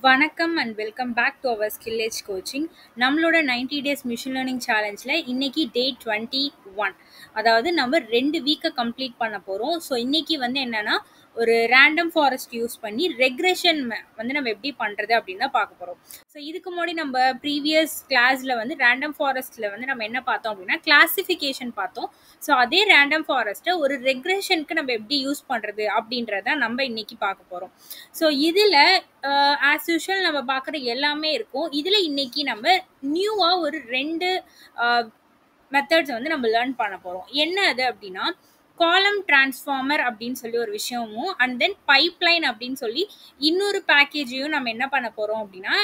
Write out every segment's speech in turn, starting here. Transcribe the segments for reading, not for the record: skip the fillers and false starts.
வணக்கம் and welcome back to our skill age coaching. நம்மளோட 90 days machine learning சேலஞ்சில் இன்னைக்கு டே 21. அதாவது நம்ம 2 வீக்கை கம்ப்ளீட் பண்ண போகிறோம். ஸோ இன்னைக்கு வந்து என்னன்னா ஒரு ரேண்டம் ஃபாரஸ்ட் யூஸ் பண்ணி ரெக்ரெஷன் வந்து நம்ம எப்படி பண்ணுறது அப்படின்னு தான் பார்க்க போகிறோம். ஸோ இதுக்கு முன்னாடி நம்ம ப்ரீவியஸ் கிளாஸில் வந்து ரேண்டம் ஃபாரஸ்ட்டில் வந்து நம்ம என்ன பார்த்தோம் அப்படின்னா கிளாசிஃபிகேஷன் பார்த்தோம். ஸோ அதே ரேண்டம் ஃபாரஸ்ட்டை ஒரு ரெக்ரெஷனுக்கு நம்ம எப்படி யூஸ் பண்ணுறது அப்படின்றத நம்ம இன்னைக்கு பார்க்க போகிறோம். ஸோ இதில் ஆஸ் யூஷுவல் நம்ம பார்க்குற எல்லாமே இருக்கும். இதில் இன்னைக்கு நம்ம நியூவாக ஒரு 2 மெத்தட்ஸ் வந்து நம்ம லேர்ன் பண்ண போகிறோம். என்ன அது அப்படின்னா காலம் டிரான்ஸ்ஃபார்மர் அப்படின்னு சொல்லி ஒரு விஷயமும் அண்ட் தென் பைப்லைன் அப்படின்னு சொல்லி இன்னொரு பேக்கேஜையும் நம்ம என்ன பண்ண போகிறோம் அப்படின்னா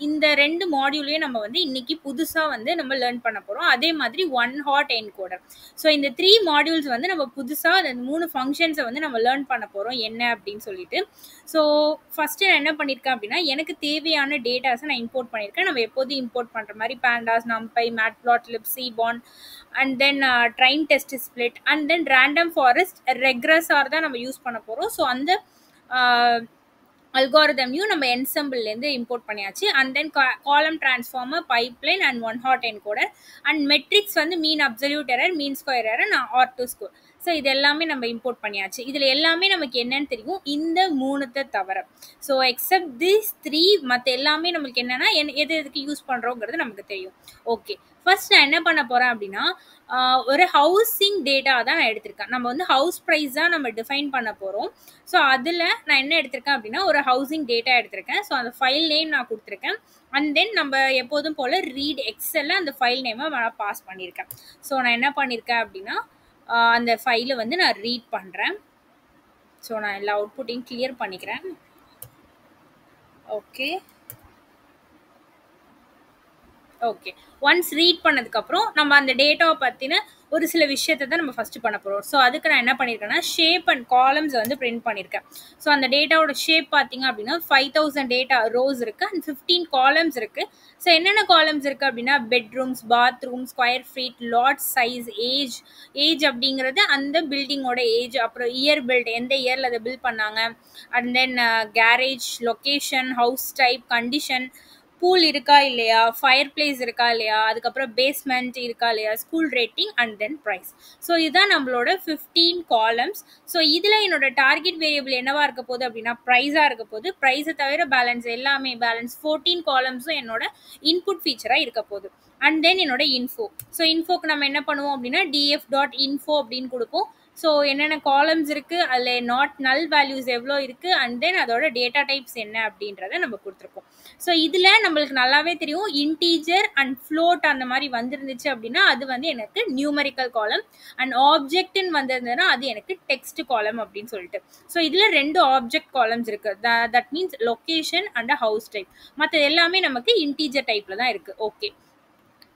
இந்த 2 மாடியூலையும் நம்ம வந்து இன்னைக்கு புதுசாக வந்து நம்ம லேர்ன் பண்ண போகிறோம். அதே மாதிரி ஒன் ஹாட் என்கோடர். ஸோ இந்த 3 மாடியூல்ஸ் வந்து நம்ம புதுசாக அந்த 3 ஃபங்க்ஷன்ஸை வந்து நம்ம லேர்ன் பண்ண போகிறோம் என்ன அப்படின்னு சொல்லிட்டு. ஸோ ஃபஸ்ட்டு நான் என்ன பண்ணியிருக்கேன் அப்படின்னா எனக்கு தேவையான டேட்டாஸை நான் இம்போர்ட் பண்ணியிருக்கேன். நம்ம எப்போதும் இம்போர்ட் பண்ணுற மாதிரி pandas, numpy, matplotlib, seaborn and then train test split and then random forest regressor தான் நம்ம யூஸ் பண்ண போகிறோம். ஸோ அந்த அல்காரிதமையும் நம்ம என்சம்பிள்லேருந்து இம்போர்ட் பண்ணியாச்சு. And then column transformer, pipeline and one hot encoder and metrics வந்து mean absolute error, mean square error, R two score. So இது எல்லாமே நம்ம இம்போர்ட் பண்ணியாச்சு. இதில் எல்லாமே நமக்கு என்னன்னு தெரியும், இந்த 3 தவிர. ஸோ எக்ஸப்ட் திஸ் 3 மற்ற எல்லாமே நம்மளுக்கு என்னன்னா எது எதுக்கு யூஸ் பண்ணுறோங்கிறது நமக்கு தெரியும். ஓகே, ஃபர்ஸ்ட் நான் என்ன பண்ண போகிறேன் அப்படின்னா ஒரு ஹவுசிங் டேட்டா தான் நான் எடுத்திருக்கேன். நம்ம வந்து ஹவுஸ் ப்ரைஸ் தான் நம்ம டிஃபைன் பண்ண போகிறோம். ஸோ அதில் நான் என்ன எடுத்திருக்கேன் அப்படின்னா ஒரு ஹவுசிங் டேட்டா எடுத்திருக்கேன். ஸோ அந்த ஃபைல் நேம் நான் கொடுத்துருக்கேன். அண்ட் தென் நம்ம எப்போதும் போல் ரீட் எக்ஸலில் அந்த ஃபைல் நேமை நான் பாஸ் பண்ணியிருக்கேன். ஸோ நான் என்ன பண்ணியிருக்கேன் அப்படின்னா அந்த ஃபைலை வந்து நான் ரீட் பண்ணுறேன். ஸோ நான் எல்லா அவுட்புட்டையும் கிளியர் பண்ணிக்கிறேன். ஓகே ஓகே ஒன்ஸ் ரீட் பண்ணதுக்கப்புறம் நம்ம அந்த டேட்டாவை பற்றின ஒரு சில விஷயத்தை தான் நம்ம ஃபஸ்ட்டு பண்ண போகிறோம். ஸோ அதுக்கு நான் என்ன பண்ணியிருக்கேன்னா ஷேப் அண்ட் காலம்ஸ் வந்து பிரிண்ட் பண்ணியிருக்கேன். ஸோ அந்த டேட்டாவோட ஷேப் பார்த்தீங்க அப்படின்னா 5000 டேட்டா ரோஸ் இருக்குது அண்ட் 15 காலம்ஸ் இருக்குது. ஸோ என்னென்ன காலம்ஸ் இருக்குது அப்படின்னா bedrooms, bathroom, square feet, lot size, age அப்படிங்கிறது அந்த பில்டிங்கோட ஏஜ், அப்புறம் இயர் பில்ட், எந்த இயரில் அதை பில்ட் பண்ணாங்க, and then garage, location, house type, condition, pool இருக்கா இல்லையா, ஃபயர் பிளேஸ் இருக்கா இல்லையா, அதுக்கப்புறம் பேஸ்மெண்ட் இருக்கா இல்லையா, school rating and then price. So இதுதான் நம்மளோட 15 காலம்ஸ். ஸோ இதில் என்னோட டார்கெட் வேரியபிள் என்னவா இருக்க போகுது அப்படின்னா ப்ரைஸாக இருக்க போகுது. ப்ரைஸை தவிர பேலன்ஸ் எல்லாமே பேலன்ஸ் 14 காலம்ஸும் என்னோட இன்புட் ஃபீச்சராக இருக்க போகுது. அண்ட் தென் என்னோட இன்ஃபோ. ஸோ இன்ஃபோக்கு நம்ம என்ன பண்ணுவோம் அப்படின்னா df.info அப்படின்னு கொடுப்போம். ஸோ என்னென்ன காலம்ஸ் இருக்குது, அதில் நாட் நல் வேல்யூஸ் எவ்வளோ இருக்குது, அண்ட் தென் அதோட டேட்டா டைப்ஸ் என்ன அப்படின்றத நம்ம கொடுத்துருக்கோம். ஸோ இதில் நம்மளுக்கு நல்லாவே தெரியும் இன்டீஜர் அண்ட் ஃப்ளோட் அந்த மாதிரி வந்துருந்துச்சு அப்படின்னா அது வந்து எனக்கு நியூமரிக்கல் காலம், அண்ட் ஆப்ஜெக்ட்னு வந்திருந்ததுன்னா அது எனக்கு டெக்ஸ்ட் காலம் அப்படின்னு சொல்லிட்டு. ஸோ இதில் 2 ஆப்ஜெக்ட் காலம்ஸ் இருக்குது. That means location and house type. மற்ற எல்லாமே நமக்கு இன்டீஜர் டைப்பில் தான் இருக்குது. ஓகே,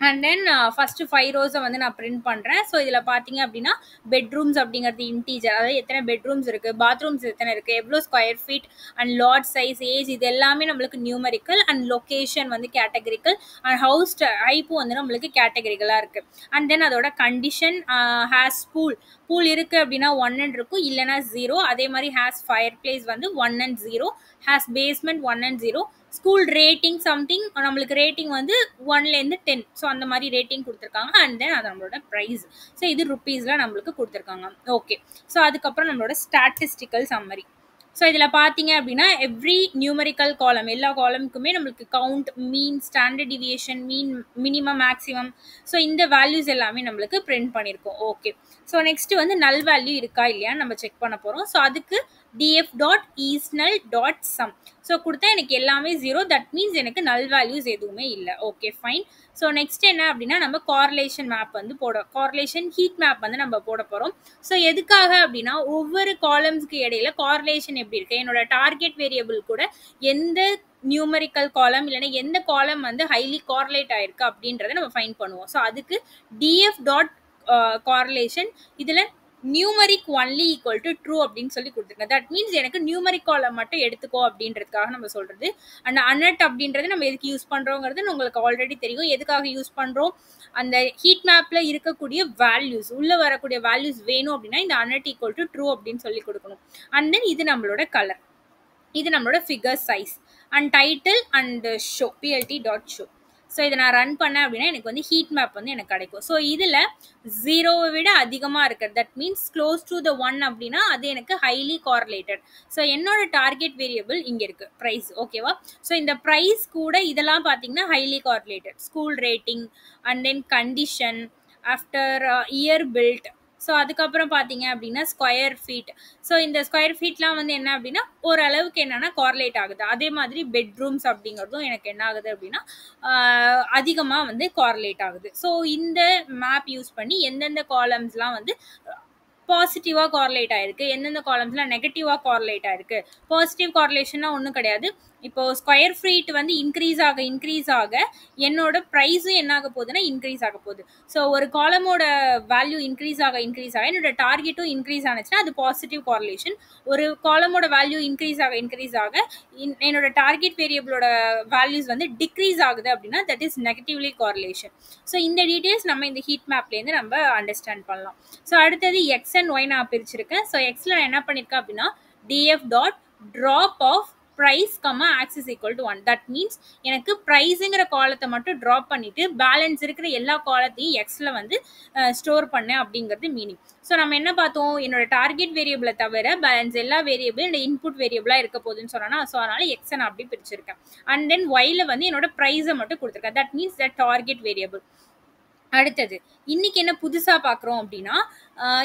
அண்ட் தென் ஃபஸ்ட்டு 5 ரோஸை வந்து நான் பிரிண்ட் பண்ணுறேன். ஸோ இதில் பார்த்தீங்க அப்படின்னா பெட்ரூம்ஸ் அப்படிங்கிறது இன்டீஜர், அதாவது எத்தனை பெட்ரூம்ஸ் இருக்குது, பாத்ரூம்ஸ் எத்தனை இருக்குது, எவ்வளோ square feet, and lot size, age, இது எல்லாமே நம்மளுக்கு நியூமரிக்கல், அண்ட் லொக்கேஷன் வந்து கேட்டகரிக்கல், அண்ட் ஹவுஸ் டைப்பும் வந்து நம்மளுக்கு கேட்டகரிக்கலாக இருக்குது. அண்ட் தென் அதோட கண்டிஷன், ஹேஸ் பூல் இருக்குது அப்படின்னா 1 இருக்கும், இல்லைனா 0. அதே மாதிரி ஹேஸ் ஃபயர் பிளேஸ் வந்து 1 and 0, has basement 1 and 0, school rating something நம்மளுக்கு ரேட்டிங் வந்து 1லேருந்து 10. ஸோ அந்த மாதிரி ரேட்டிங் கொடுத்துருக்காங்க. அண்ட் தென் அது நம்மளோட ப்ரைஸ். ஸோ இது ருப்பீஸில் நம்மளுக்கு கொடுத்துருக்காங்க. ஓகே, ஸோ அதுக்கப்புறம் நம்மளோட ஸ்டாட்டிஸ்டிக்கல் சம்மரி. ஸோ இதில் பார்த்தீங்க அப்படின்னா எவ்ரி நியூமரிக்கல் காலம், எல்லா காலமுக்குமே நம்மளுக்கு கவுண்ட், மீன், ஸ்டாண்டர்ட் டிவியேஷன், மீன், மினிமம், மேக்ஸிமம், ஸோ இந்த வேல்யூஸ் எல்லாமே நம்மளுக்கு பிரிண்ட் பண்ணியிருக்கோம். ஓகே, ஸோ நெக்ஸ்ட்டு வந்து நல் வேல்யூ இருக்கா இல்லையான்னு நம்ம செக் பண்ண போகிறோம். ஸோ அதுக்கு df.isNull.sum. ஸோ கொடுத்தா எனக்கு எல்லாமே 0. தட் மீன்ஸ் எனக்கு நல் வேல்யூஸ் எதுவுமே இல்லை. Okay, fine. ஸோ நெக்ஸ்ட் என்ன அப்படின்னா நம்ம கார்லேஷன் மேப் வந்து கார்லேஷன் ஹீட் மேப் வந்து நம்ம போட போகிறோம். ஸோ எதுக்காக அப்படின்னா ஒவ்வொரு காலம்ஸ்க்கு இடையில கார்லேஷன் எப்படி இருக்குது, என்னோட டார்கெட் வேரியபிள் கூட எந்த நியூமரிக்கல் காலம் இல்லைன்னா எந்த காலம் வந்து ஹைலி கார்லேட் ஆயிருக்கு அப்படின்றத நம்ம ஃபைன் பண்ணுவோம். ஸோ அதுக்கு df.correlation இதில் numeric only equal to true அப்படின்னு சொல்லி கொடுத்துருங்க. தட் மீன்ஸ் எனக்கு நியூமரிக் காலம் மட்டும் எடுத்துக்கோ அப்படின்றதுக்காக நம்ம சொல்கிறது. அண்ட் அனட் அப்படின்றது நம்ம எதுக்கு யூஸ் பண்ணுறோங்கிறது உங்களுக்கு ஆல்ரெடி தெரியும். எதுக்காக யூஸ் பண்ணுறோம், அந்த ஹீட் மேப்பில் இருக்கக்கூடிய வேல்யூஸ், உள்ளே வரக்கூடிய வேல்யூஸ் வேணும் அப்படின்னா இந்த அனட் ஈக்குவல் டு ட்ரூ அப்படின்னு சொல்லி கொடுக்கணும். அண்ட் தென் இது நம்மளோட கலர், இது நம்மளோட figure size. And title and show plt.show. So இதை நான் ரன் பண்ணேன் அப்படின்னா எனக்கு வந்து ஹீட் மேப் வந்து எனக்கு கிடைக்கும். ஸோ இதில் 0வை விட அதிகமாக இருக்கிறது, that means close to the 1 அப்படின்னா அது எனக்கு ஹைலி கார்லேட்டட். ஸோ என்னோட டார்கெட் வேரியபிள் இங்கே இருக்கு ப்ரைஸ். ஓகேவா? ஸோ இந்த ப்ரைஸ் கூட இதெல்லாம் பார்த்தீங்கன்னா highly correlated. School rating and then condition after year built. So அதுக்கப்புறம் பார்த்தீங்க அப்படின்னா ஸ்கொயர் ஃபீட். ஸோ இந்த ஸ்கொயர் ஃபீட்லாம் வந்து என்ன அப்படின்னா ஓரளவுக்கு என்னன்னா கார்லேட் ஆகுது. அதே மாதிரி பெட்ரூம்ஸ் அப்படிங்கிறதும் எனக்கு என்ன ஆகுது அப்படின்னா அதிகமாக வந்து கார்லேட் ஆகுது. ஸோ இந்த மேப் யூஸ் பண்ணி எந்தெந்த காலம்ஸ்லாம் வந்து பாசிட்டிவாக கார்லேட் ஆயிருக்கு, எந்தெந்த காலம்ஸ்லாம் நெகட்டிவாக கார்லேட் ஆயிருக்கு. பாசிட்டிவ் கார்லேஷன்னா ஒன்றும் கிடையாது. இப்போ ஸ்கொயர் ஃபீட் வந்து இன்க்ரீஸ் ஆக என்னோட ப்ரைஸும் என்ன ஆக போகுதுன்னா இன்க்ரீஸ் ஆக போகுது. ஸோ ஒரு காலமோட வேல்யூ இன்க்ரீஸ் ஆக என்னோட டார்கெட்டும் இன்க்ரீஸ் ஆனிச்சுன்னா அது பாசிட்டிவ் கார்லேஷன். ஒரு காலமோட வேல்யூ இன்க்ரீஸ் ஆக என்னோட டார்கெட் வேரியபிளோட வேல்யூஸ் வந்து டிக்ரீஸ் ஆகுது அப்படின்னா that is negatively correlation. So இந்த டீட்டெயில்ஸ் நம்ம இந்த ஹீட் மேப்லேருந்து நம்ம அண்டர்ஸ்டாண்ட் பண்ணலாம். ஸோ அடுத்தது எக்ஸ் அண்ட் ஒய் நான் பிரிச்சிருக்கேன். ஸோ எக்ஸில் நான் என்ன பண்ணியிருக்கேன் அப்படின்னா df.drop of price, axis equal to 1. That means எனக்கு ப்ரைஸுங்கிற காலத்தை மட்டும் ட்ராப் பண்ணிட்டு பேலன்ஸ் இருக்கிற எல்லா காலத்தையும் எக்ஸில் வந்து ஸ்டோர் பண்ணேன் அப்படிங்கிறது மீனிங். ஸோ நம்ம என்ன பார்த்தோம், என்னோட டார்கெட் வேரியபிளை தவிர பேலன்ஸ் எல்லா வேரியபிளும் என்னோட இன்புட் வேரியபிளாக இருக்க போகுதுன்னு சொன்னா, ஸோ அதனால எக்ஸை நான் அப்படி பிரிச்சிருக்கேன். அண்ட் தென் ஒய்ல வந்து என்னோட ப்ரைஸை மட்டும் கொடுத்துருக்கேன். That means the target variable. அடுத்தது இன்னைக்கு என்ன புதுசா பாக்குறோம் அப்படின்னா,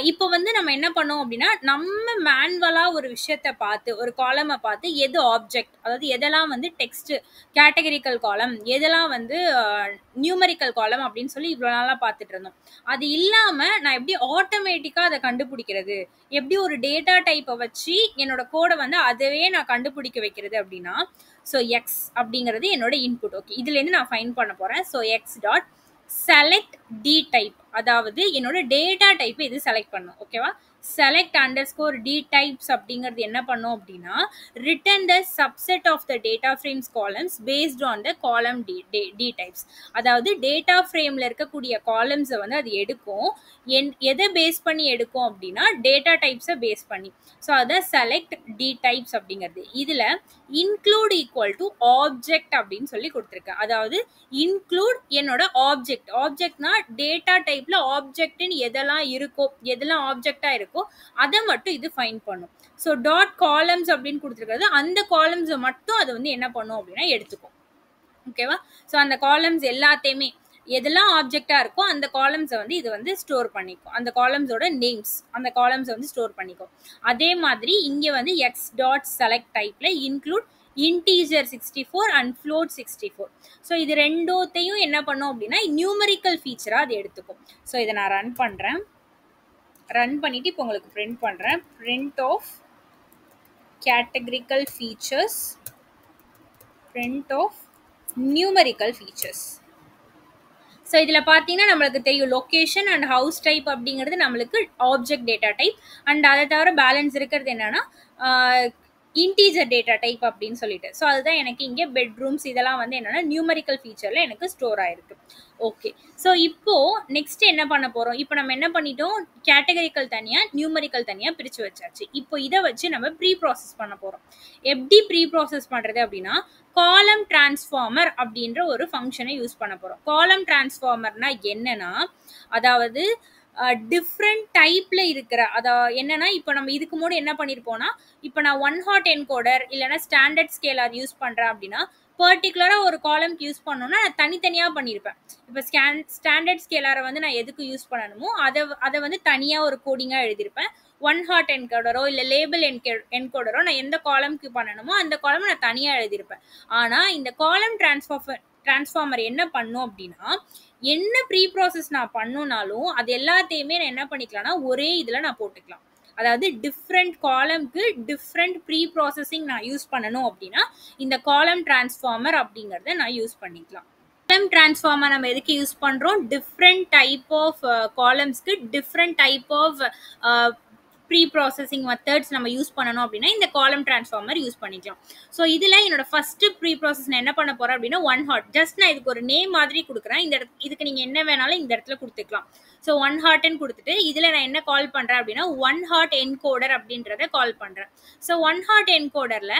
இப்போ வந்து நம்ம என்ன பண்ணோம் அப்படின்னா நம்ம மேனுவலா ஒரு விஷயத்த பார்த்து ஒரு காலமை பார்த்து எது ஆப்ஜெக்ட், அதாவது எதெல்லாம் வந்து டெக்ஸ்ட் கேட்டகரிக்கல் காலம், எதெல்லாம் வந்து நியூமரிக்கல் காலம் அப்படின்னு சொல்லி இவ்வளோ நாளாக பார்த்துட்டு இருந்தோம். அது இல்லாம நான் எப்படி ஆட்டோமேட்டிக்கா அதை கண்டுபிடிக்கிறது, எப்படி ஒரு டேட்டா டைப்பை வச்சு என்னோட கோடை வந்து அதவே நான் கண்டுபிடிக்க வைக்கிறது அப்படின்னா, ஸோ எக்ஸ் அப்படிங்கிறது என்னோட இன்புட். ஓகே, இதுலேருந்து நான் ஃபைன் பண்ண போறேன். So X dot select d type, அதாவது என்னோட டேட்டா டைப் இது செலக்ட் பண்ணும். ஓகேவா? select underscore d types அப்படிங்கிறது என்ன பண்ணும் அப்படின்னா return the subset of the data frames columns based on the column d types. அதாவது டேட்டா ஃப்ரேம்ல இருக்கக்கூடிய காலம்ஸை வந்து அது எடுக்கும். எதை பேஸ் பண்ணி எடுக்கும் அப்படின்னா டேட்டா டைப்ஸை பேஸ் பண்ணி. ஸோ அதை select d types அப்படிங்கிறது. இதுல include equal to object அப்படின்னு சொல்லி கொடுத்துருக்கேன். அதாவது include என்னோட ஆப்ஜெக்ட்னா டேட்டா டைப்ல ஆப்ஜெக்ட்னு எதெல்லாம் இருக்கோ, எதெல்லாம் ஆப்ஜெக்டா இருக்கோ அதை மட்டும் இது ஃபைண்ட் பண்ணும். ஸோ டாட் காலம்ஸ் அப்படின்னு கொடுத்துருக்கிறது அந்த காலம்ஸை மட்டும் அது வந்து என்ன பண்ணும் அப்படின்னா எடுத்துக்கும். ஓகேவா? ஸோ அந்த காலம்ஸ் எல்லாத்தையுமே எதெல்லாம் ஆப்ஜெக்டா இருக்கோ அந்த காலம்ஸை வந்து இது வந்து ஸ்டோர் பண்ணிக்கும். அந்த காலம்ஸோட நேம்ஸ் அந்த காலம்ஸை வந்து ஸ்டோர் பண்ணிக்கும். அதே மாதிரி இங்கே வந்து எக்ஸ் டாட் செலக்ட் டைப்ல include integer 64 and float 64. So இது ரெண்டோத்தையும் என்ன பண்ணும் அப்படின்னா நியூமரிக்கல் ஃபீச்சரா அது எடுத்துக்கும். ஸோ இதை நான் ரன் பண்றேன். ரன் பண்ணிட்டு இப்போ உங்களுக்கு பிரிண்ட் பண்றேன். print of categorical features, print of numerical features. So இதில் பார்த்தீங்கன்னா நம்மளுக்கு தெரியும் லொக்கேஷன் அண்ட் ஹவுஸ் டைப் அப்படிங்கிறது நம்மளுக்கு ஆப்ஜெக்ட் டேட்டா டைப். அண்ட் அதை தவிர பேலன்ஸ் இருக்கிறது என்னன்னா இன்டீஜர் டேட்டா டைப் அப்படின்னு சொல்லிட்டு. ஸோ அதுதான் எனக்கு இங்கே பெட்ரூம்ஸ் இதெல்லாம் வந்து என்னன்னா நியூமரிக்கல் ஃபீச்சரில் எனக்கு ஸ்டோர் ஆயிருக்கு. ஓகே, ஸோ இப்போ நெக்ஸ்ட் என்ன பண்ண போகிறோம், இப்போ நம்ம என்ன பண்ணிட்டோம், கேட்டகரிக்கல் தனியாக நியூமரிக்கல் தனியாக பிரித்து வச்சாச்சு. இப்போ இதை வச்சு நம்ம ப்ரீ ப்ராசஸ் பண்ண போகிறோம். எப்படி ப்ரீ ப்ராசஸ் பண்ணுறது அப்படின்னா காலம் டிரான்ஸ்ஃபார்மர் அப்படின்ற ஒரு ஃபங்க்ஷனை யூஸ் பண்ண போகிறோம். காலம் டிரான்ஸ்ஃபார்மர்னா என்னன்னா, அதாவது டிஃப்ரெண்ட் டைப்ல இருக்கிற என்னன்னா இப்போ நம்ம இதுக்கு முன்னாடி என்ன பண்ணியிருப்போம்னா, இப்போ நான் 1 ஹாட் என்கோடர் இல்லைன்னா ஸ்டாண்டர்ட் ஸ்கேலர் யூஸ் பண்ணுறேன் அப்படின்னா பர்டிகுலராக ஒரு காலம்க்கு யூஸ் பண்ணோன்னா நான் தனித்தனியாக பண்ணியிருப்பேன். இப்போ ஸ்டாண்டர்ட் ஸ்கேலரை வந்து நான் எதுக்கு யூஸ் பண்ணணுமோ அதை வந்து தனியாக ஒரு கோடிங்காக எழுதியிருப்பேன். 1 ஹாட் என்கோடரோ இல்லை லேபிள் என்கோடரோ நான் எந்த காலம்க்கு பண்ணணுமோ அந்த காலம் நான் தனியாக எழுதியிருப்பேன். ஆனால் இந்த காலம் டிரான்ஸ்ஃபார்மர் என்ன பண்ணும் அப்படின்னா என்ன ப்ரீ ப்ராசஸ் நான் பண்ணுனாலும் அது எல்லாத்தையுமே நான் என்ன பண்ணிக்கலாம்னா ஒரே இதில் நான் போட்டுக்கலாம். அதாவது டிஃப்ரெண்ட் காலம்க்கு டிஃப்ரெண்ட் ப்ரீ ப்ராசஸிங் நான் யூஸ் பண்ணணும் அப்படின்னா இந்த காலம் டிரான்ஸ்ஃபார்மர் அப்படிங்கிறத நான் யூஸ் பண்ணிக்கலாம். காலம் டிரான்ஸ்ஃபார்மர் நம்ம எதுக்கு யூஸ் பண்ணுறோம், டிஃப்ரெண்ட் டைப் ஆஃப் காலம்ஸ்க்கு different type of pre processing methods நம்ம யூஸ் பண்ணணும் அப்படின்னா இந்த காலம் டிரான்ஸ்ஃபார்மர் யூஸ் பண்ணிக்கலாம். ஸோ இதில் என்னோட ஃபர்ஸ்ட் ப்ரீ ப்ராசஸ் நான் என்ன பண்ண போகிறேன் அப்படின்னா 1 ஹாட், ஜஸ்ட் நான் இதுக்கு ஒரு நேம் மாதிரி கொடுக்குறேன். இதுக்கு நீங்கள் என்ன வேணாலும் இந்த இடத்துல கொடுத்துக்கலாம். ஸோ 1 ஹாட்னு கொடுத்துட்டு இதில் நான் என்ன கால் பண்ணுறேன் அப்படின்னா 1 ஹாட் என்கோடர் அப்படின்றத கால் பண்ணுறேன். ஸோ 1 ஹாட் என்கோடரில்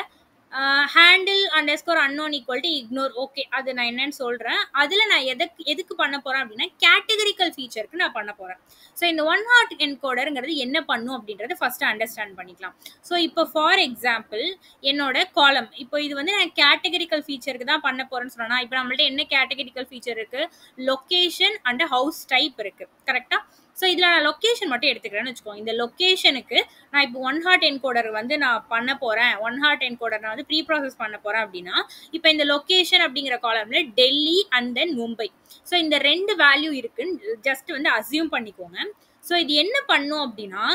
handle underscore unknown equal to ignore. Okay, அது நான் என்னன்னு சொல்றேன். அதுல நான் எதுக்கு பண்ண போறேன் அப்படின்னா கேட்டகரிக்கல் ஃபீச்சருக்கு நான் பண்ண போறேன். ஸோ இந்த ஒன் ஹாட் என்கோடருங்கிறது என்ன பண்ணும் அப்படின்றத ஃபர்ஸ்ட் அண்டர்ஸ்டாண்ட் பண்ணிக்கலாம். ஸோ இப்போ ஃபார் எக்ஸாம்பிள் என்னோட காலம், இப்போ இது வந்து நான் கேட்டகரிக்கல் ஃபீச்சருக்கு தான் பண்ண போறேன்னு சொன்னா, இப்போ நம்மள்ட்ட என்ன கேட்டகரிக்கல் ஃபீச்சர் இருக்கு, லொகேஷன் அண்ட் ஹவுஸ் டைப் இருக்கு, கரெக்டா? ஸோ இதில் நான் லொக்கேஷன் மட்டும் எடுத்துக்கிறேன்னு வச்சுக்கோங்க. இந்த லொக்கேஷனுக்கு நான் இப்போ ஒன் ஹாட் என்கோடர் வந்து நான் பண்ண போகிறேன், ஒன் ஹாட் என்கோடர் நான் வந்து ப்ரீ ப்ராசஸ் பண்ண போகிறேன் அப்படின்னா, இப்போ இந்த லொக்கேஷன் அப்படிங்கிற காலம்ல Delhi and then Mumbai, so இந்த 2 வேல்யூ இருக்குன்னு ஜஸ்ட் வந்து அசியூம் பண்ணிக்கோங்க. ஸோ இது என்ன பண்ணும் அப்படின்னா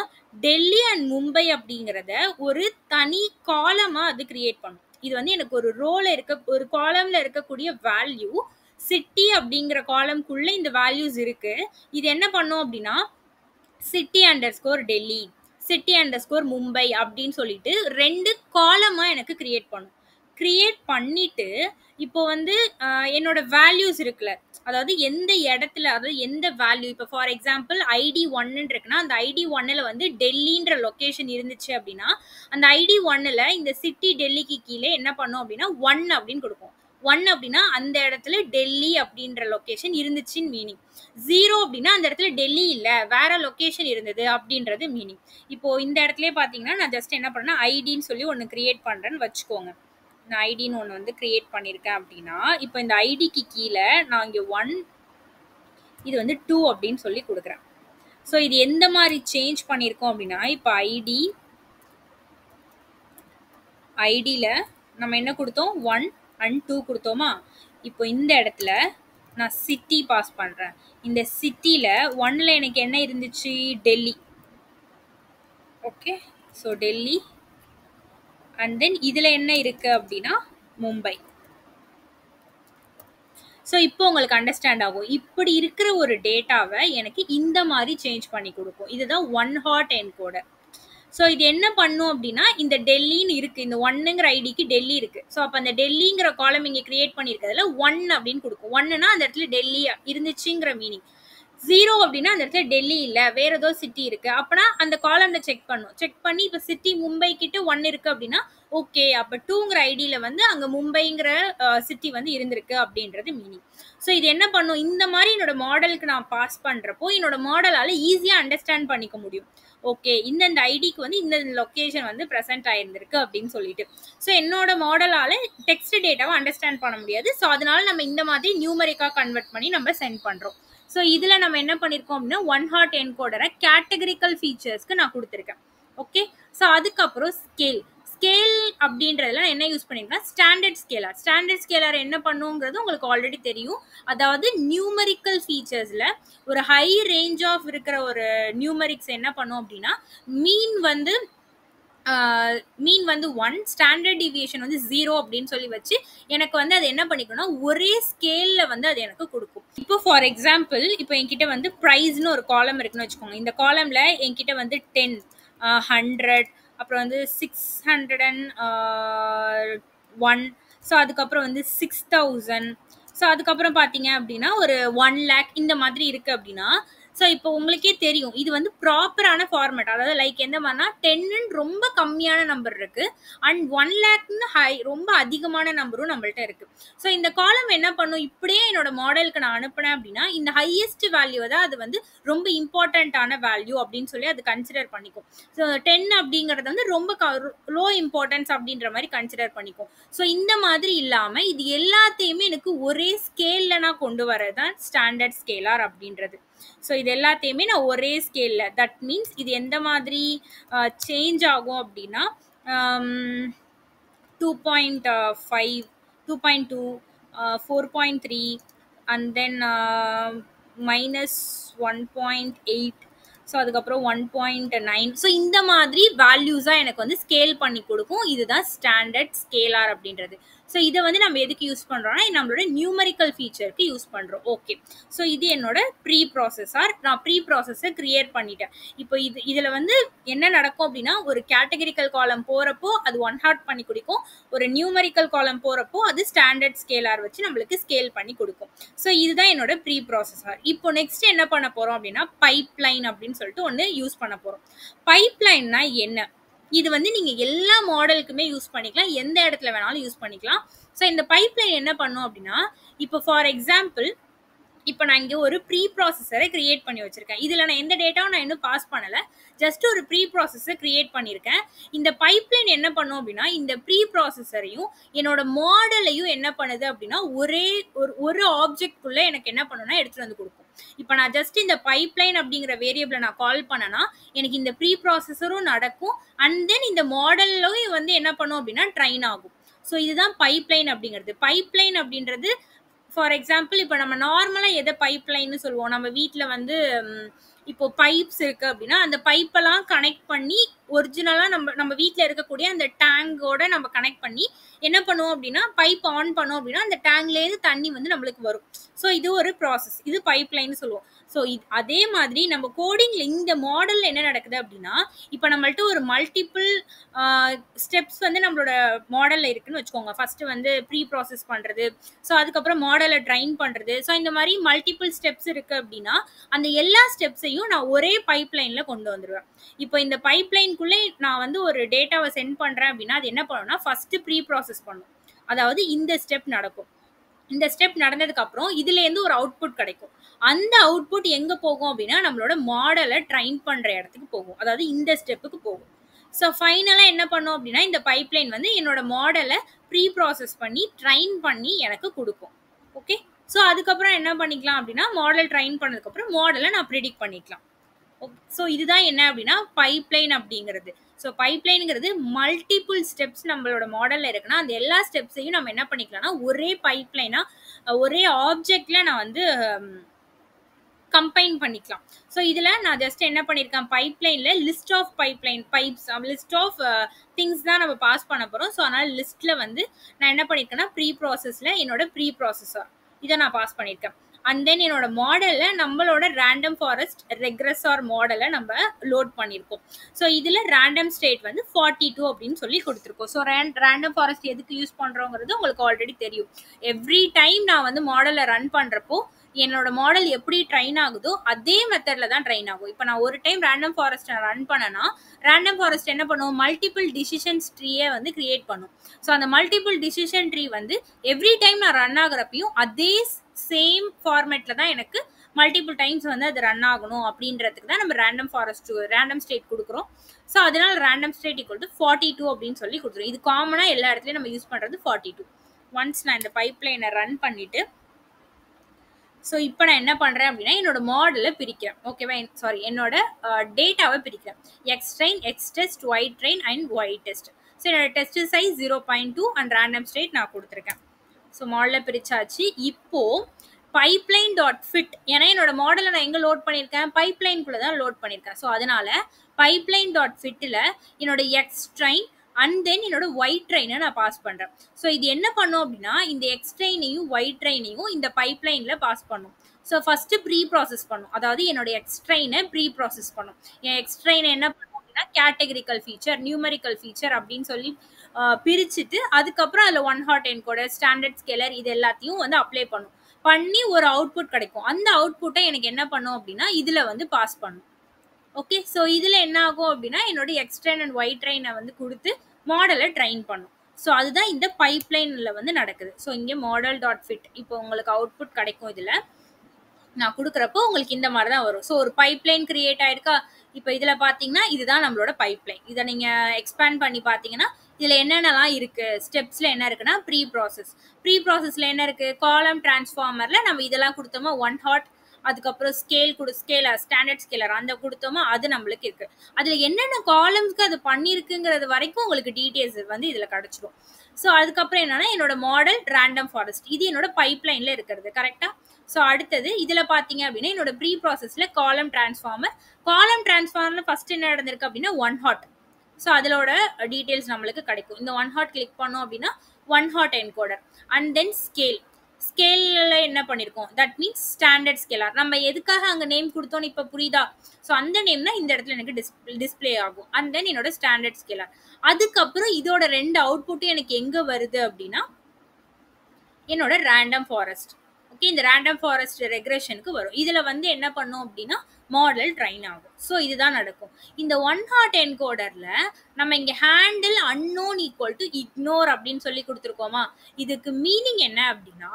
டெல்லி அண்ட் மும்பை அப்படிங்கிறத ஒரு தனி காலமாக அது கிரியேட் பண்ணும். இது வந்து எனக்கு ஒரு ரோல ஒரு காலம்ல இருக்கக்கூடிய வேல்யூ சிட்டி அப்படிங்கிற காலம்குள்ள இந்த வேல்யூஸ் இருக்கு. இது என்ன பண்ணும் அப்படின்னா city underscore Delhi, city underscore Mumbai அப்படின்னு சொல்லிட்டு 2 காலமா எனக்கு கிரியேட் பண்ணும். கிரியேட் பண்ணிட்டு இப்போ வந்து என்னோட வேல்யூஸ் இருக்குல்ல, அதாவது எந்த இடத்துல, அதாவது எந்த வேல்யூ, இப்போ ஃபார் எக்ஸாம்பிள் ஐடி 1 இருக்குன்னா அந்த ஐடி 1ல வந்து டெல்லின்ற லொக்கேஷன் இருந்துச்சு அப்படின்னா அந்த ஐடி 1ல இந்த சிட்டி டெல்லிக்கு கீழே என்ன பண்ணும் அப்படின்னா 1 அப்படின்னு கொடுக்கும். 1 அப்படின்னா அந்த இடத்துல டெல்லி அப்படின்ற லொக்கேஷன் இருந்துச்சுன்னு மீனிங். 0 அப்படின்னா அந்த இடத்துல டெல்லி இல்லை, வேற லொக்கேஷன் இருந்தது அப்படின்றது மீனிங். இப்போ இந்த இடத்துல பார்த்தீங்கன்னா நான் ஜஸ்ட் என்ன பண்ணேன்னா ஐடின்னு சொல்லி ஒன்று கிரியேட் பண்ணுறேன்னு வச்சுக்கோங்க. நான் ஐடின்னு ஒன்று வந்து கிரியேட் பண்ணியிருக்கேன் அப்படின்னா இப்போ இந்த ஐடிக்கு கீழே நான் இங்கே 1, இது வந்து 2 அப்படின்னு சொல்லி கொடுக்குறேன். ஸோ இது எந்த மாதிரி சேஞ்ச் பண்ணியிருக்கோம் அப்படின்னா இப்போ ஐடியில் நம்ம என்ன கொடுத்தோம், 1 and 2 கொடுத்தோமா. இப்போ இந்த இடத்துல நான் சிட்டி பாஸ் பண்ணுறேன். இந்த சிட்டியில் 1ல எனக்கு என்ன இருந்துச்சு, Delhi. Okay, so Delhi and தென் இதில் என்ன இருக்கு அப்படின்னா மும்பை. ஸோ இப்போ உங்களுக்கு அண்டர்ஸ்டாண்ட் ஆகும். இப்படி இருக்கிற ஒரு டேட்டாவை எனக்கு இந்த மாதிரி சேஞ்ச் பண்ணி கொடுக்கும். இதுதான் ஒன் ஹாட் என்கோடர். ஸோ இது என்ன பண்ணும் அப்படின்னா இந்த டெல்லின்னு இருக்கு, இந்த 1ங்கிற ஐடிக்கு டெல்லி இருக்கு. ஸோ அப்போ அந்த டெல்லிங்கிற காலம் இங்கே கிரியேட் பண்ணியிருக்கிறதுல 1 அப்படின்னு கொடுக்கும். 1னா அந்த இடத்துல டெல்லி இருந்துச்சுங்கிற மீனிங். 0 அப்படின்னா அந்த இடத்துல டெல்லி இல்லை, வேற ஏதோ சிட்டி இருக்கு. அப்பனா அந்த காலம்ல செக் பண்ணும். செக் பண்ணி இப்போ சிட்டி மும்பை கிட்ட 1 இருக்கு அப்படின்னா ஓகே, அப்போ 2ங்கிற ஐடியில வந்து அங்கே மும்பைங்கிற சிட்டி வந்து இருந்திருக்கு அப்படின்றது மீனிங். ஸோ இது என்ன பண்ணும், இந்த மாதிரி என்னோட மாடலுக்கு நான் பாஸ் பண்ணுறப்போ என்னோட மாடலால் ஈஸியாக அண்டர்ஸ்டாண்ட் பண்ணிக்க முடியும். ஓகே, இந்த ஐடிக்கு வந்து இந்த லொக்கேஷன் வந்து ப்ரெசென்ட் ஆயிருந்திருக்கு அப்படின்னு சொல்லிட்டு. ஸோ என்னோட மாடலால் டெக்ஸ்ட் டேட்டாவை அண்டர்ஸ்டாண்ட் பண்ண முடியாது. ஸோ அதனால நம்ம இந்த மாதிரி நியூமரிக்காக கன்வெர்ட் பண்ணி நம்ம சென்ட் பண்ணுறோம். ஸோ இதில் நம்ம என்ன பண்ணியிருக்கோம் அப்படின்னா ஒன் ஹாட் என்கோடரை கேட்டகரிக்கல் ஃபீச்சர்ஸ்க்கு நான் கொடுத்துருக்கேன். ஓகே, ஸோ அதுக்கப்புறம் ஸ்கேல் அப்படின்றதுல நான் என்ன யூஸ் பண்ணியிருக்கேன், ஸ்டாண்டர்ட் ஸ்கேலார். ஸ்டாண்டர்ட் ஸ்கேலார் என்ன பண்ணுங்கிறது உங்களுக்கு ஆல்ரெடி தெரியும். அதாவது நியூமரிக்கல் ஃபீச்சர்ஸில் ஒரு ஹை ரேஞ்ச் ஆஃப் இருக்கிற ஒரு நியூமரிக்ஸ் என்ன பண்ணும் அப்படின்னா மீன் வந்து 1, ஸ்டாண்டர்ட் டிவியேஷன் வந்து 0 அப்படின்னு சொல்லி வச்சு எனக்கு வந்து அது என்ன பண்ணிக்கணும்னா ஒரே ஸ்கேலில் வந்து அது எனக்கு கொடுக்கும். இப்போ ஃபார் எக்ஸாம்பிள் இப்போ என்கிட்ட வந்து ப்ரைஸ்னு ஒரு காலம் இருக்குன்னு வச்சுக்கோங்க. இந்த காலமில் என்கிட்ட வந்து 10, 100, அப்புறம் வந்து 601, ஸோ அதுக்கப்புறம் வந்து 6000, ஸோ அதுக்கப்புறம் பார்த்தீங்க அப்படின்னா ஒரு 1 lakh இந்த மாதிரி இருக்குது அப்படின்னா ஸோ இப்போ உங்களுக்கே தெரியும் இது வந்து ப்ராப்பரான ஃபார்மேட். அதாவது லைக் எந்த மாதிரினா 10ன்னு ரொம்ப கம்மியான நம்பர் இருக்குது அண்ட் 1 lakhன்னு ரொம்ப அதிகமான நம்பரும் நம்மள்ட்ட இருக்குது. ஸோ இந்த காலம் என்ன பண்ணும், இப்படியே என்னோட மாடலுக்கு நான் அனுப்பினேன் அப்படின்னா இந்த ஹையஸ்ட் வேல்யூ தான் அது வந்து ரொம்ப இம்பார்ட்டண்ட்டான வேல்யூ அப்படின்னு சொல்லி அது கன்சிடர் பண்ணிக்கும். ஸோ 10 அப்படிங்கிறது வந்து ரொம்ப லோ இம்பார்ட்டன்ஸ் அப்படின்ற மாதிரி கன்சிடர் பண்ணிக்கும். ஸோ இந்த மாதிரி இல்லாமல் இது எல்லாத்தையுமே எனக்கு ஒரே ஸ்கேலில் நான் கொண்டு வரது தான் ஸ்டாண்டர்ட் ஸ்கேலார் அப்படின்றது. ஸோ இது எல்லாத்தையுமே நான் ஒரே ஸ்கேலில், தட் மீன்ஸ் இது எந்த மாதிரி சேஞ்ச் ஆகும் அப்படின்னா 2.5, 2.2, 4.3 அண்ட் தென் -1.8, ஸோ அதுக்கப்புறம் 1.9. ஸோ இந்த மாதிரி வேல்யூஸாக எனக்கு வந்து ஸ்கேல் பண்ணி கொடுக்கும். இதுதான் ஸ்டாண்டர்ட் ஸ்கேலார் அப்படின்றது. ஸோ இதை வந்து நம்ம எதுக்கு யூஸ் பண்ணுறோம்னா நம்மளோட நியூமரிக்கல் ஃபீச்சருக்கு யூஸ் பண்ணுறோம். ஓகே, ஸோ இது என்னோட ப்ரீ ப்ராசஸர். நான் ப்ரீ ப்ராசஸை கிரியேட் பண்ணிட்டேன். இப்போ இதில் வந்து என்ன நடக்கும் அப்படின்னா ஒரு கேட்டகரிக்கல் காலம் போகிறப்போ அது ஒன் ஹாட் பண்ணி கொடுக்கும், ஒரு நியூமரிக்கல் காலம் போகிறப்போ அது ஸ்டாண்டர்ட் ஸ்கேலார் வச்சு நம்மளுக்கு ஸ்கேல் பண்ணி கொடுக்கும். ஸோ இதுதான் என்னோட ப்ரீ ப்ராசஸர். இப்போ நெக்ஸ்ட் என்ன பண்ண போகிறோம் அப்படின்னா பைப்லைன் அப்படின்னு சொல்லிட்டு ஒன்று யூஸ் பண்ண போகிறோம். பைப்லைன்னா என்ன, இது வந்து நீங்க எல்லா மாடலுக்குமே யூஸ் பண்ணிக்கலாம், எந்த இடத்துல வேணாலும் யூஸ் பண்ணிக்கலாம். ஸோ இந்த பைப்லைன் என்ன பண்ணும் அப்படின்னா, இப்போ ஃபார் எக்ஸாம்பிள் இப்போ நான் இங்கே ஒரு ப்ரீ ப்ராசஸரை கிரியேட் பண்ணி வச்சிருக்கேன். இதில் நான் எந்த டேட்டாவும் நான் இன்னும் பாஸ் பண்ணலை, ஜஸ்ட் ஒரு ப்ரீ ப்ராசஸரை கிரியேட் பண்ணியிருக்கேன். இந்த பைப்லைன் என்ன பண்ணும் அப்படின்னா, இந்த ப்ரீ ப்ராசஸரையும் என்னோட மாடலையும் என்ன பண்ணுது அப்படின்னா, ஒரு ஆப்ஜெக்ட்குள்ளே எனக்கு என்ன பண்ணுன்னா எடுத்துகிட்டு வந்து கொடுக்கும். இப்போ நான் ஜஸ்ட் இந்த பைப்லைன் அப்படிங்கிற வேரியபிளை நான் கால் பண்ணேன்னா எனக்கு இந்த ப்ரீ ப்ராசஸரும் நடக்கும், அண்ட் தென் இந்த மாடல்லையும் வந்து என்ன பண்ணும் அப்படின்னா ட்ரைன் ஆகும். ஸோ இதுதான் பைப்லைன் அப்படிங்கிறது. பைப்லைன் அப்படின்றது ஃபார் எக்ஸாம்பிள் இப்போ நம்ம நார்மலாக எதை பைப்லைன்னு சொல்லுவோம், நம்ம வீட்டில் வந்து இப்போ பைப்ஸ் இருக்கு அப்படின்னா அந்த பைப்பெல்லாம் கனெக்ட் பண்ணி ஒரிஜினலாக நம்ம வீட்டில் இருக்கக்கூடிய அந்த டேங்கோட நம்ம கனெக்ட் பண்ணி என்ன பண்ணுவோம் அப்படின்னா பைப் ஆன் பண்ணோம் அப்படின்னா அந்த டேங்க்லேருந்து தண்ணி வந்து நம்மளுக்கு வரும். ஸோ இது ஒரு ப்ராசஸ், இது பைப்லைன்னு சொல்லுவோம். ஸோ அதே மாதிரி நம்ம கோடிங்கில் இந்த மாடலில் என்ன நடக்குது அப்படின்னா, இப்போ நம்மள்ட்ட ஒரு மல்டிபிள் ஸ்டெப்ஸ் வந்து நம்மளோட மாடலில் இருக்குன்னு வச்சுக்கோங்க. ஃபர்ஸ்ட் வந்து ப்ரீ ப்ராசஸ் பண்ணுறது, ஸோ அதுக்கப்புறம் மாடலை ட்ரைன் பண்ணுறது, ஸோ இந்த மாதிரி மல்டிபிள் ஸ்டெப்ஸ் இருக்குது அப்படின்னா அந்த எல்லா ஸ்டெப்ஸையும் நான் ஒரே பைப்லைனில் கொண்டு வந்துடுவேன். இப்போ இந்த பைப்லைனுக்குள்ளே நான் வந்து ஒரு டேட்டாவை சென்ட் பண்ணுறேன் அப்படின்னா அது என்ன பண்ணுன்னா ஃபஸ்ட்டு ப்ரீ ப்ராசஸ் பண்ணும், அதாவது இந்த ஸ்டெப் நடக்கும். இந்த ஸ்டெப் நடந்ததுக்கு அப்புறம் இதுலேருந்து ஒரு அவுட்புட் கிடைக்கும். அந்த அவுட்புட் எங்கே போகும் அப்படின்னா நம்மளோட மாடலை ட்ரைன் பண்ணுற இடத்துக்கு போகும், அதாவது இந்த ஸ்டெப்புக்கு போகும். ஸோ ஃபைனலாக என்ன பண்ணும் அப்படின்னா இந்த பைப்லைன் வந்து என்னோட மாடலை ப்ரீ ப்ராசஸ் பண்ணி ட்ரைன் பண்ணி எனக்கு கொடுக்கும். ஓகே, ஸோ அதுக்கப்புறம் என்ன பண்ணிக்கலாம் அப்படின்னா மாடல் ட்ரைன் பண்ணதுக்கப்புறம் மாடலை நான் ப்ரிடிக்ட் பண்ணிக்கலாம். ஸோ இதுதான் என்ன அப்படின்னா பைப்லைன் அப்படிங்கிறது. ஸோ பைப்லைனுங்கிறது மல்டிபிள் ஸ்டெப்ஸ் நம்மளோட மாடலில் இருக்குன்னா அந்த எல்லா ஸ்டெப்ஸையும் நம்ம என்ன பண்ணிக்கலாம்னா ஒரே பைப்லைனாக ஒரே ஆப்ஜெக்டில் நான் வந்து கம்பைன் பண்ணிக்கலாம். ஸோ இதில் நான் ஜஸ்ட் என்ன பண்ணியிருக்கேன், பைப்லைனில் list of pipes list of things தான் நம்ம பாஸ் பண்ண போகிறோம். ஸோ அதனால் லிஸ்ட்டில் வந்து நான் என்ன பண்ணியிருக்கேன்னா ப்ரீ ப்ராசஸில் என்னோட ப்ரீ ப்ராசஸர் இதை நான் பாஸ் பண்ணியிருக்கேன். அண்ட் தென் என்னோட மாடலில் நம்மளோட ரேண்டம் ஃபாரஸ்ட் ரெக்ரெசார் மாடலை நம்ம லோட் பண்ணியிருக்கோம். ஸோ இதில் ரேண்டம் ஸ்டேட் வந்து 42 அப்படின்னு சொல்லி கொடுத்துருக்கோம். ஸோ ரேண்டம் ஃபாரஸ்ட் எதுக்கு யூஸ் பண்ணுறோங்கிறது உங்களுக்கு ஆல்ரெடி தெரியும். எவ்ரி டைம் நான் வந்து மாடலை ரன் பண்ணுறப்போ என்னோட மாடல் எப்படி ட்ரைன் ஆகுதோ அதே மெத்தடில் தான் ட்ரைன் ஆகும். இப்போ நான் ஒரு டைம் ரேண்டம் ஃபாரஸ்ட்டை ரன் பண்ணேன்னா ரேண்டம் ஃபாரஸ்ட் என்ன பண்ணும், மல்டிபிள் டிசிஷன்ஸ் ட்ரீயை வந்து கிரியேட் பண்ணும். ஸோ அந்த மல்டிபிள் டிசிஷன் ட்ரீ வந்து எவ்ரி டைம் நான் ரன் ஆகுறப்பையும் அதே சேம் ஃபார்மேட்டில் தான் எனக்கு மல்டிபிள் டைம்ஸ் வந்து அது ரன் ஆகணும் அப்படின்றதுக்கு தான் நம்ம ரேண்டம் ஸ்டேட் கொடுக்குறோம். ஸோ அதனால ரேண்டம் ஸ்டேட் ஈக்குவல் டு 42 அப்படின்னு சொல்லி கொடுத்துரும். இது காமனாக எல்லா இடத்துலையும் நம்ம யூஸ் பண்ணுறது 42. ஒன்ஸ் நான் இந்த பைப்லைனை ரன் பண்ணிவிட்டு ஸோ இப்போ நான் என்ன பண்ணுறேன் அப்படின்னா என்னோட மாடலை பிரிக்கிறேன். ஓகேவா, சாரி என்னோட டேட்டாவை பிரிக்கிறேன். X train, X test, Y train and Y test. So என்னோட test size 0.2 and random state நான் கொடுத்துருக்கேன். ஸோ மாடலை பிரிச்சாச்சு. இப்போது பைப்லைன் டாட் ஃபிட், ஏன்னா என்னோட மாடலை நான் எங்கே லோட் பண்ணியிருக்கேன், பைப்லைனுக்குள்ளே தான் லோட் பண்ணியிருக்கேன். ஸோ அதனால் பைப்லைன் டாட் ஃபிட்டில் என்னோட எக்ஸ் ட்ரெயின் அண்ட் தென் என்னோட ஒய் ட்ரெயினை நான் பாஸ் பண்ணுறேன். ஸோ இது என்ன பண்ணும் அப்படின்னா இந்த எக்ஸ் ட்ரெயினையும் ஒய் ட்ரெயினையும் இந்த பைப்லைனில் பாஸ் பண்ணும். ஸோ ஃபஸ்ட்டு ப்ரீ ப்ராசஸ் பண்ணும், அதாவது என்னோட எக்ஸ் ட்ரெயினை ப்ரீ ப்ராசஸ் பண்ணும். என் எக்ஸ் ட்ரெயினை என்ன பண்ணும் அப்படின்னா கேட்டகரிக்கல் ஃபீச்சர், நியூமரிக்கல் ஃபீச்சர் அப்படின்னு சொல்லி பிரிச்சுட்டு அதுக்கப்புறம் அதில் 1 ஹாட் என்கோடர், ஸ்டாண்டர்ட் ஸ்கேலர் இது எல்லாத்தையும் வந்து அப்ளை பண்ணி ஒரு அவுட்புட் கிடைக்கும். அந்த அவுட்புட்டை எனக்கு என்ன பண்ணும் அப்படின்னா இதில் வந்து பாஸ் பண்ணும். ஓகே, ஸோ இதில் என்ன ஆகும் அப்படின்னா என்னோட எக்ஸ் ட்ரெயின் அண்ட் ஒய் ட்ரெயினை வந்து கொடுத்து மாடலை ட்ரைன் பண்ணும். ஸோ அதுதான் இந்த பைப்லைனில் வந்து நடக்குது. ஸோ இங்கே மாடல் டாட் ஃபிட் இப்போ உங்களுக்கு அவுட்புட் கிடைக்கும். இதில் நான் கொடுக்குறப்போ உங்களுக்கு இந்த மாதிரி தான் வரும். ஸோ ஒரு பைப்லைன் கிரியேட் ஆயிருக்கா. இப்போ இதில் பார்த்தீங்கன்னா இதுதான் நம்மளோட பைப்லைன். இதை நீங்கள் எக்ஸ்பேண்ட் பண்ணி பார்த்தீங்கன்னா இதில் என்னென்னலாம் இருக்குது, ஸ்டெப்ஸில் என்ன இருக்குன்னா ப்ரீ ப்ராசஸில் என்ன இருக்குது, காலம் டிரான்ஸ்ஃபார்மரில் நம்ம இதெல்லாம் கொடுத்தோமா 1 ஹாட், அதுக்கப்புறம் ஸ்டாண்டர்ட் ஸ்கேலர் அந்த கொடுத்தோமா அது நம்மளுக்கு இருக்கு. அதுல என்னென்ன காலம்ஸ்க்கு அது பண்ணிருக்குங்கிறது வரைக்கும் உங்களுக்கு டீடைல்ஸ் வந்து இதுல கிடைச்சிடும். ஸோ அதுக்கப்புறம் என்னன்னா என்னோட மாடல் ரேண்டம் ஃபாரஸ்ட் இது என்னோட பைப்லைன்ல இருக்கிறது கரெக்டா. ஸோ அடுத்தது இதுல பாத்தீங்க அப்படின்னா என்னோட ப்ரீ ப்ராசஸ்ல காலம் டிரான்ஸ்ஃபார்மர்ல ஃபர்ஸ்ட் என்ன நடந்திருக்கு அப்படின்னா 1 ஹாட். ஸோ அதோட டீடைல்ஸ் நம்மளுக்கு கிடைக்கும். இந்த 1 ஹாட் கிளிக் பண்ணோம் அப்படின்னா 1 ஹாட் என்கோடர் அண்ட் தென் ஸ்கேலில் என்ன பண்ணியிருக்கோம், தட் மீன்ஸ் ஸ்டாண்டர்ட் ஸ்கேலர். நம்ம எதுக்காக அங்கே நேம் கொடுத்தோன்னு இப்போ புரியுதா. ஸோ அந்த நேம் தான் இந்த இடத்துல எனக்கு டிஸ்பிளே ஆகும். அண்ட் தென் என்னோட ஸ்டாண்டர்ட் ஸ்கேலர். அதுக்கப்புறம் இதோட 2 அவுட்புட்டும் எனக்கு எங்கே வருது அப்படின்னா என்னோட ரேண்டம் ஃபாரஸ்ட். ஓகே, இந்த ரேண்டம் ஃபாரஸ்ட் ரெக்ரெஷனுக்கு வரும். இதுல வந்து என்ன பண்ணும் அப்படின்னா மாடல் ட்ரைன் ஆகும். ஸோ இதுதான் நடக்கும். இந்த ஒன் ஹாட் என்கோடர்ல நம்ம இங்க handle unknown equal to ignore அப்படின்னு சொல்லி கொடுத்துருக்கோமா. இதுக்கு மீனிங் என்ன அப்படின்னா,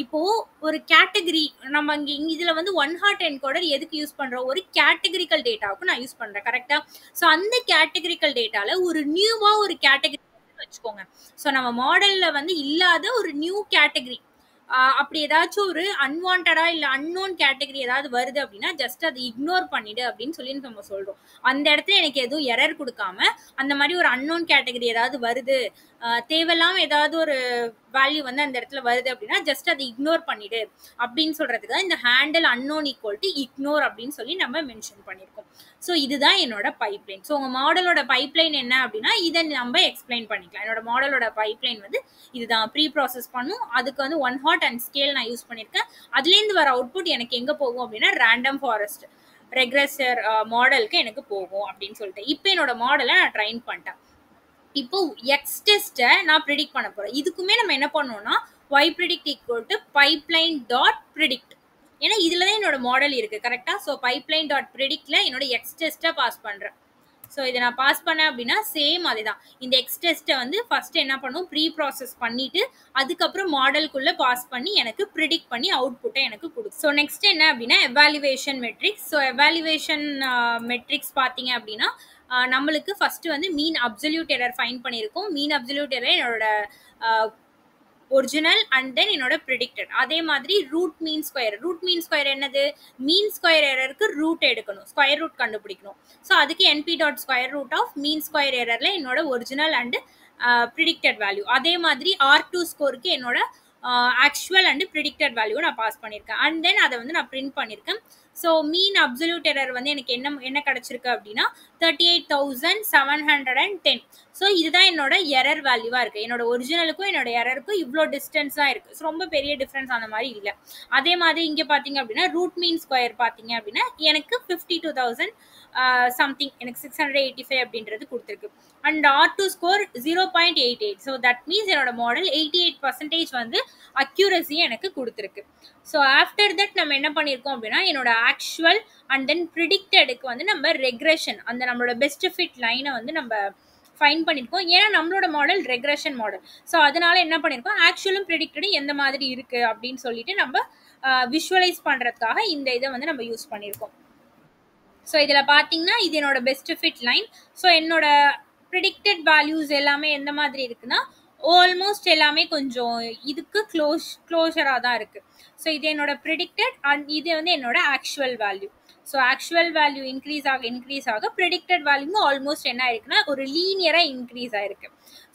இப்போ ஒரு கேட்டகரி நம்ம இங்க இதுல வந்து ஒன் ஹாட் என்கோடர் எதுக்கு யூஸ் பண்றோம், ஒரு கேட்டகரிக்கல் டேட்டாவுக்கு நான் யூஸ் பண்றேன். கரெக்டா? ஸோ அந்த கேட்டகரிக்கல் டேட்டால ஒரு நியூவா ஒரு கேட்டகரி வச்சுக்கோங்க. ஸோ நம்ம மாடல்ல வந்து இல்லாத ஒரு நியூ கேட்டகரி, அப்படி ஏதாச்சும் ஒரு அன்வான்டா இல்ல அன்னோன் கேட்டகரி ஏதாவது வருது அப்படின்னா ஜஸ்ட் அதை இக்னோர் பண்ணிடு அப்படின்னு சொல்லி நம்ம சொல்றோம். அந்த இடத்துல எனக்கு எதுவும் எரர் கொடுக்காம அந்த மாதிரி ஒரு அன்னோன் கேட்டகரி ஏதாவது வருது, தேவையில்லாம ஏதாவது ஒரு வேல்யூ வந்து அந்த இடத்துல வருது அப்படின்னா ஜஸ்ட் அதை இக்னோர் பண்ணிடு அப்படின்னு சொல்றதுக்கு தான் இந்த handle unknown equal to ignore அப்படின்னு சொல்லி நம்ம மென்ஷன் பண்ணியிருக்கோம். ஸோ இதுதான் என்னோட பைப்லைன். ஸோ உங்க மாடலோட பைப்லைன் என்ன அப்படின்னா இதை நம்ம எக்ஸ்பிளைன் பண்ணிக்கலாம். என்னோட மாடலோட பைப்லைன் வந்து இதுதான். ப்ரீ ப்ராசஸ் பண்ணும், அதுக்கு வந்து ஒன் ஹாட் அண்ட் ஸ்கேல் நான் யூஸ் பண்ணியிருக்கேன். அதுலேருந்து வர அவுட்புட் எனக்கு எங்கே போகும் அப்படின்னா ரேண்டம் ஃபாரஸ்ட் ரெக்ரெசர் மாடலுக்கு எனக்கு போகும் அப்படின்னு சொல்லிட்டு இப்போ என்னோட மாடலை நான் ட்ரைன் பண்ணிட்டேன். இப்போ எக்ஸ் டெஸ்ட்டை நான் ப்ரிடிக்ட் பண்ண போகிறேன். இதுக்குமே நம்ம என்ன பண்ணோம்னா y predict equal to pipeline dot predict. ஏன்னா இதில் தான் என்னோட மாடல் இருக்குது. கரெக்டாக? ஸோ பைப்லைன் டாட் ப்ரிடிக்டில் என்னோட எக்ஸ் டெஸ்ட்டை பாஸ் பண்ணுறேன். ஸோ இதை நான் பாஸ் பண்ணேன் அப்படின்னா சேம் அதே தான். இந்த எக்ஸ் டெஸ்ட்டை வந்து ஃபஸ்ட்டு என்ன பண்ணும், ப்ரீ ப்ராசஸ் பண்ணிவிட்டு அதுக்கப்புறம் மாடலுக்குள்ளே பாஸ் பண்ணி எனக்கு ப்ரிடிக்ட் பண்ணி அவுட்புட்டை எனக்கு கொடுக்கும். ஸோ நெக்ஸ்ட் என்ன அப்படின்னா evaluation metrics. So evaluation metrics பார்த்தீங்க அப்படின்னா நம்மளுக்கு ஃபஸ்ட்டு வந்து மீன் அப்சல்யூட் எரர் ஃபைண்ட் பண்ணியிருக்கோம். மீன் அப்சல்யூட் எரர் என்னோட ஒரிஜினல் அண்ட் தென் என்னோட ப்ரிடிக்டட். அதே மாதிரி root mean square. Root mean square என்னது, மீன் ஸ்கொயர் எரருக்கு ரூட் எடுக்கணும், ஸ்கொயர் ரூட் கண்டுபிடிக்கணும். ஸோ அதுக்கு NP dot square root of mean square எரர்ல என்னோட ஒரிஜினல் அண்ட் ப்ரிடிக்டட் வேல்யூ. அதே மாதிரி R2 ஸ்கோருக்கு என்னோட ஆக்சுவல் அண்ட் ப்ரிடிக்டட் வேல்யூ நான் பாஸ் பண்ணியிருக்கேன். அண்ட் தென் அதை வந்து நான் பிரிண்ட் பண்ணியிருக்கேன். ஸோ மீன் அப்சல்யூட் எரர் வந்து எனக்கு என்ன கிடைச்சிருக்கு அப்படின்னா 38,710. ஸோ இதுதான் என்னோட எரர் வேல்யூவாக இருக்குது. என்னோட ஒரிஜினலுக்கும் என்னோட எரருக்கும் இவ்வளோ டிஸ்டன்ஸ் தான் இருக்குது. ஸோ ரொம்ப பெரிய டிஃப்ரென்ஸ் அந்த மாதிரி இல்லை. அதே மாதிரி இங்கே பார்த்தீங்க அப்படின்னா ரூட் மீன் ஸ்கொயர் பார்த்தீங்க அப்படின்னா எனக்கு 52,000 சம்திங், எனக்கு 685 அப்படின்றது கொடுத்துருக்கு. And R2 score 0.88. So that means என்னோட மாடல் 88% வந்து அக்யூரஸி எனக்கு கொடுத்துருக்கு. ஸோ ஆஃப்டர் தட் நம்ம என்ன பண்ணியிருக்கோம் அப்படின்னா என்னோட ஆக்சுவல் அண்ட் தென் ப்ரிடிக்டடுக்கு வந்து நம்ம ரெக்ரெஷன், அந்த நம்மளோட பெஸ்ட் ஃபிட் லைனை வந்து நம்ம ஃபைன் பண்ணியிருக்கோம். ஏன்னா நம்மளோட மாடல் ரெக்ரெஷன் மாடல். ஸோ அதனால என்ன பண்ணியிருக்கோம், ஆக்சுவலும் ப்ரிடிக்டடும் எந்த மாதிரி இருக்குது அப்படின்னு சொல்லிட்டு நம்ம விஷுவலைஸ் பண்ணுறதுக்காக இந்த இதை வந்து நம்ம யூஸ் பண்ணியிருக்கோம். ஸோ இதில் பார்த்தீங்கன்னா இது என்னோட பெஸ்ட் ஃபிட் லைன். ஸோ என்னோட ப்ரிடிக்டட் வேல்யூஸ் எல்லாமே எந்த மாதிரி இருக்குன்னா ஆல்மோஸ்ட் எல்லாமே கொஞ்சம் இதுக்கு க்ளோஷராக தான் இருக்குது. ஸோ இது என்னோட ப்ரிடிக்டட் அண்ட் இது வந்து என்னோட actual value. So actual value increase ஆக ப்ரிடிக்டட் வேல்யூவும் ஆல்மோஸ்ட் என்ன ஆயிருக்குன்னா ஒரு லீனியராக இன்க்ரீஸ் ஆயிருக்கு.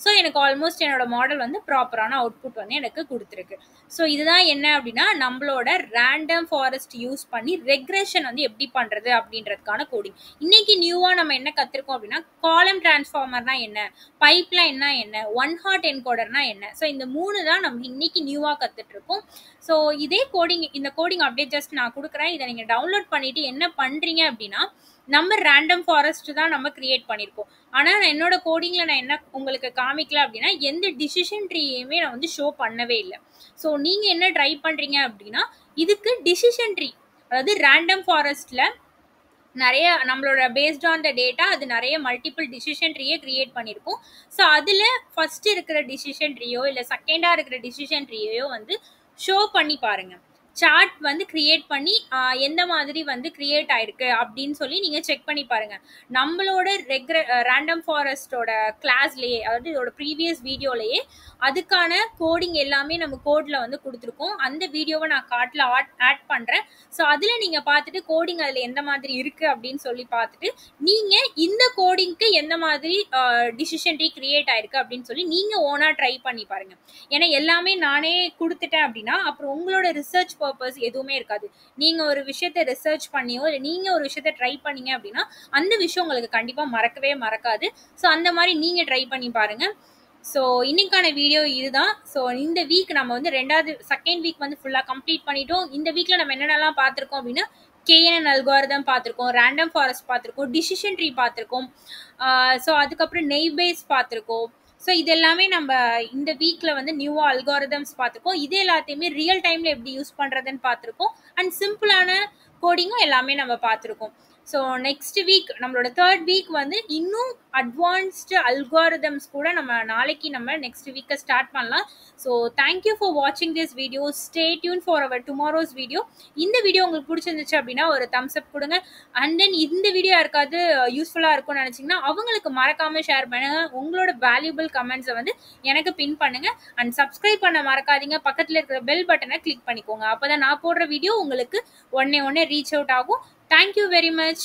ஸோ எனக்கு ஆல்மோஸ்ட் என்னோட மாடல் வந்து ப்ராப்பரான அவுட்புட் வந்து எனக்கு கொடுத்துருக்கு. ஸோ இதுதான் என்ன அப்படின்னா நம்மளோட ரேண்டம் ஃபாரஸ்ட் யூஸ் பண்ணி ரெக்ரெஷன் வந்து எப்படி பண்ணுறது அப்படின்றதுக்கான கோடிங். இன்னைக்கு நியூவாக நம்ம என்ன கற்றுருக்கோம் அப்படின்னா காலம் டிரான்ஸ்ஃபார்மர்னா என்ன, பைப்லைன்னா என்ன, ஒன் ஹாட் என்கோடர்னா என்ன. ஸோ இந்த 3 தான் நம்ம இன்னைக்கு நியூவாக கற்றுட்டு இருக்கோம். ஸோ இதே கோடிங், இந்த கோடிங் அப்படியே ஜஸ்ட் நான் கொடுக்குறேன். இதை நீங்கள் டவுன்லோட் பண்ணிட்டு என்ன பண்ணுறீங்க அப்படின்னா நம்ம ரேண்டம் ஃபாரஸ்ட் தான் நம்ம கிரியேட் பண்ணியிருக்கோம். ஆனால் என்னோட கோடிங்கில் நான் என்ன உங்களுக்கு காமிக்கல அப்படின்னா எந்த டிசிஷன் ட்ரீயுமே நான் வந்து ஷோ பண்ணவே இல்லை. ஸோ நீங்கள் என்ன ட்ரை பண்ணுறீங்க அப்படின்னா இதுக்கு டிசிஷன் ட்ரீ, அதாவது ரேண்டம் ஃபாரஸ்ட்டில் நிறைய நம்மளோட பேஸ்ட் ஆன் த டேட்டா அது நிறைய மல்டிபிள் டிசிஷன் ட்ரீயை கிரியேட் பண்ணியிருக்கோம். ஸோ அதில் ஃபர்ஸ்ட் இருக்கிற டிசிஷன் ட்ரீயோ இல்லை செகண்டாக இருக்கிற டிசிஷன் ட்ரீயோ வந்து ஷோ பண்ணி பாருங்கள். சார்ட் வந்து கிரியேட் பண்ணி எந்த மாதிரி வந்து கிரியேட் ஆயிருக்கு அப்படின்னு சொல்லி நீங்கள் செக் பண்ணி பாருங்கள். நம்மளோட ரேண்டம் ஃபாரஸ்டோட கிளாஸ்லேயே, அதாவது இதோட ப்ரீவியஸ் வீடியோலேயே அதுக்கான கோடிங் எல்லாமே நம்ம கோடில் வந்து கொடுத்துருக்கோம். அந்த வீடியோவை நான் கார்ட்டில் ஆட் பண்ணுறேன். ஸோ அதில் நீங்கள் பார்த்துட்டு கோடிங் அதில் எந்த மாதிரி இருக்குது அப்படின்னு சொல்லி பார்த்துட்டு நீங்கள் இந்த கோடிங்க்கு எந்த மாதிரி டிசிஷன் ட்ரீ கிரியேட் ஆயிருக்கு அப்படின்னு சொல்லி நீங்கள் ஓனாக ட்ரை பண்ணி பாருங்கள். ஏன்னா எல்லாமே நானே கொடுத்துட்டேன் அப்படின்னா அப்புறம் உங்களோட ரிசர்ச் பர்பஸ் எதுவுமே இருக்காது. நீங்க ஒரு விஷயத்தை ரிசர்ச் பண்ணியோ இல்லை நீங்க ஒரு விஷயத்தை ட்ரை பண்ணீங்க அப்படின்னா அந்த விஷயம் உங்களுக்கு கண்டிப்பா மறக்கவே மறக்காது. ஸோ அந்த மாதிரி நீங்க ட்ரை பண்ணி பாருங்க. ஸோ இன்னைக்கான வீடியோ இதுதான். ஸோ இந்த வீக் நம்ம வந்து செகண்ட் வீக் வந்து ஃபுல்லாக கம்ப்ளீட் பண்ணிட்டோம். இந்த வீக்ல நம்ம என்னென்னலாம் பார்த்துருக்கோம் அப்படின்னா KNN அல்காரிதம் பார்த்துருக்கோம், ரேண்டம் ஃபாரஸ்ட் பார்த்துருக்கோம், டிசிஷன் ட்ரீ பார்த்துருக்கோம், ஸோ அதுக்கப்புறம் நெய் பேஸ் பார்த்துருக்கோம். ஸோ இது எல்லாமே நம்ம இந்த வீக்கில் வந்து நியூவாக அல்காரிதம்ஸ் பார்த்துருக்கோம். இது எல்லாத்தையுமே ரியல் டைமில் எப்படி யூஸ் பண்ணுறதுன்னு பார்த்துருக்கோம். அண்ட் சிம்பிளான கோடிங்கும் எல்லாமே நம்ம பார்த்துருக்கோம். ஸோ நெக்ஸ்ட் வீக் நம்மளோட 3rd வீக் வந்து இன்னும் அட்வான்ஸ்டு அல்காரிதம்ஸ் கூட நம்ம நெக்ஸ்ட் வீக்கை ஸ்டார்ட் பண்ணலாம். ஸோ தேங்க்யூ ஃபார் வாட்சிங் this video. Stay tuned for our tomorrow's video. இந்த வீடியோ உங்களுக்கு பிடிச்சிருந்துச்சு அப்படின்னா ஒரு தம்ஸ் அப் கொடுங்க. அண்ட் தென் இந்த வீடியோ யாருக்காவது யூஸ்ஃபுல்லாக இருக்கும்னு நினச்சிங்கன்னா அவங்களுக்கு மறக்காமல் ஷேர் பண்ணுங்க. உங்களோட வேல்யூபிள் கமெண்ட்ஸை வந்து எனக்கு பின் பண்ணுங்க. அண்ட் சப்ஸ்கிரைப் பண்ண மறக்காதீங்க. பக்கத்தில் இருக்கிற பெல் பட்டனை கிளிக் பண்ணிக்கோங்க. அப்போ தான் நான் போடுற வீடியோ உங்களுக்கு உடனே ரீச் அவுட் ஆகும். Thank you very much.